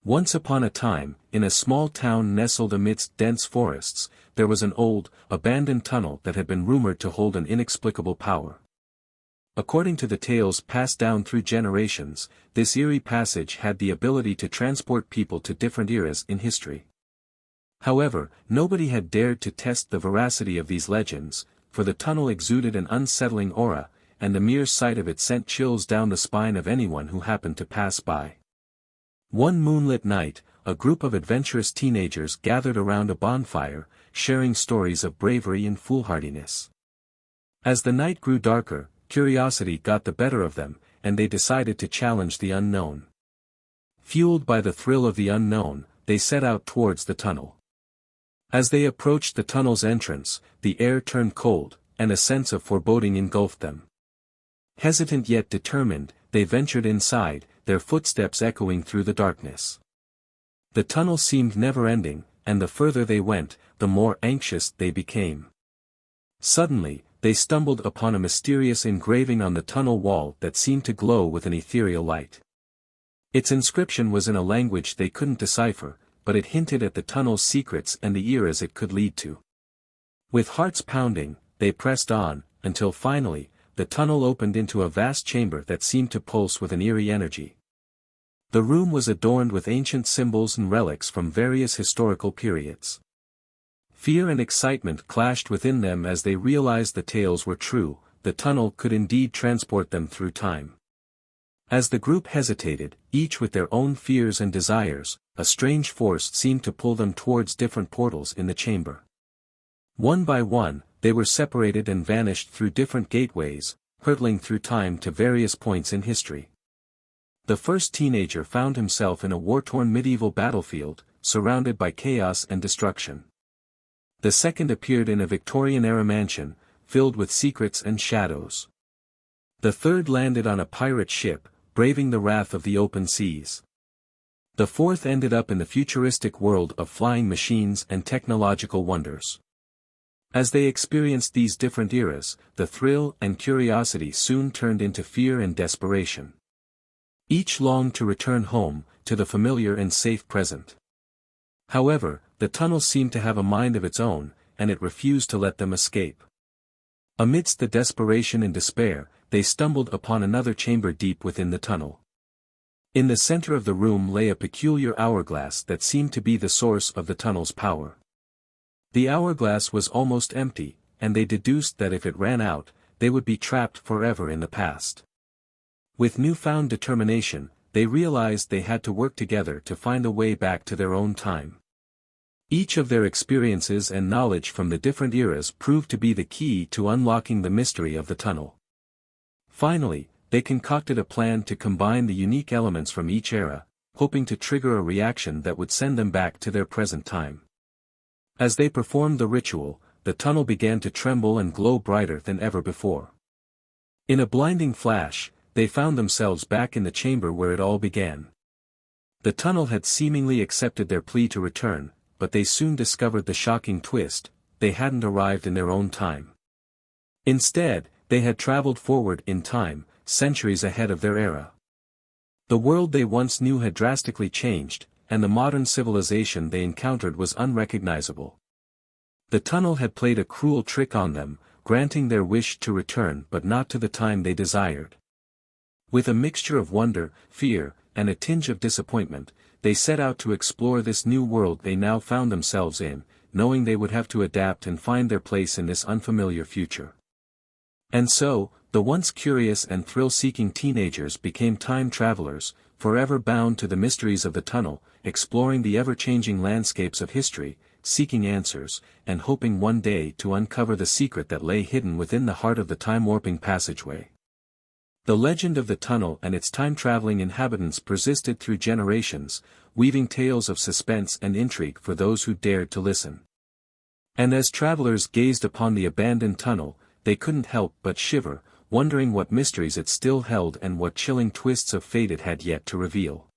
Once upon a time, in a small town nestled amidst dense forests, there was an old, abandoned tunnel that had been rumored to hold an inexplicable power. According to the tales passed down through generations, this eerie passage had the ability to transport people to different eras in history. However, nobody had dared to test the veracity of these legends, for the tunnel exuded an unsettling aura, and the mere sight of it sent chills down the spine of anyone who happened to pass by. One moonlit night, a group of adventurous teenagers gathered around a bonfire, sharing stories of bravery and foolhardiness. As the night grew darker, curiosity got the better of them, and they decided to challenge the unknown. Fueled by the thrill of the unknown, they set out towards the tunnel. As they approached the tunnel's entrance, the air turned cold, and a sense of foreboding engulfed them. Hesitant yet determined, they ventured inside, their footsteps echoing through the darkness. The tunnel seemed never-ending, and the further they went, the more anxious they became. Suddenly, they stumbled upon a mysterious engraving on the tunnel wall that seemed to glow with an ethereal light. Its inscription was in a language they couldn't decipher, but it hinted at the tunnel's secrets and the eras it could lead to. With hearts pounding, they pressed on, until finally, the tunnel opened into a vast chamber that seemed to pulse with an eerie energy. The room was adorned with ancient symbols and relics from various historical periods. Fear and excitement clashed within them as they realized the tales were true, the tunnel could indeed transport them through time. As the group hesitated, each with their own fears and desires, a strange force seemed to pull them towards different portals in the chamber. One by one, they were separated and vanished through different gateways, hurtling through time to various points in history. The first teenager found himself in a war-torn medieval battlefield, surrounded by chaos and destruction. The second appeared in a Victorian-era mansion, filled with secrets and shadows. The third landed on a pirate ship, braving the wrath of the open seas. The fourth ended up in the futuristic world of flying machines and technological wonders. As they experienced these different eras, the thrill and curiosity soon turned into fear and desperation. Each longed to return home, to the familiar and safe present. However, the tunnel seemed to have a mind of its own, and it refused to let them escape. Amidst the desperation and despair, they stumbled upon another chamber deep within the tunnel. In the center of the room lay a peculiar hourglass that seemed to be the source of the tunnel's power. The hourglass was almost empty, and they deduced that if it ran out, they would be trapped forever in the past. With newfound determination, they realized they had to work together to find a way back to their own time. Each of their experiences and knowledge from the different eras proved to be the key to unlocking the mystery of the tunnel. Finally, they concocted a plan to combine the unique elements from each era, hoping to trigger a reaction that would send them back to their present time. As they performed the ritual, the tunnel began to tremble and glow brighter than ever before. In a blinding flash, they found themselves back in the chamber where it all began. The tunnel had seemingly accepted their plea to return, but they soon discovered the shocking twist: they hadn't arrived in their own time. Instead, they had traveled forward in time, centuries ahead of their era. The world they once knew had drastically changed, and the modern civilization they encountered was unrecognizable. The tunnel had played a cruel trick on them, granting their wish to return but not to the time they desired. With a mixture of wonder, fear, and a tinge of disappointment, they set out to explore this new world they now found themselves in, knowing they would have to adapt and find their place in this unfamiliar future. And so, the once curious and thrill-seeking teenagers became time travelers, forever bound to the mysteries of the tunnel, exploring the ever-changing landscapes of history, seeking answers, and hoping one day to uncover the secret that lay hidden within the heart of the time-warping passageway. The legend of the tunnel and its time-traveling inhabitants persisted through generations, weaving tales of suspense and intrigue for those who dared to listen. And as travelers gazed upon the abandoned tunnel, they couldn't help but shiver, wondering what mysteries it still held and what chilling twists of fate it had yet to reveal.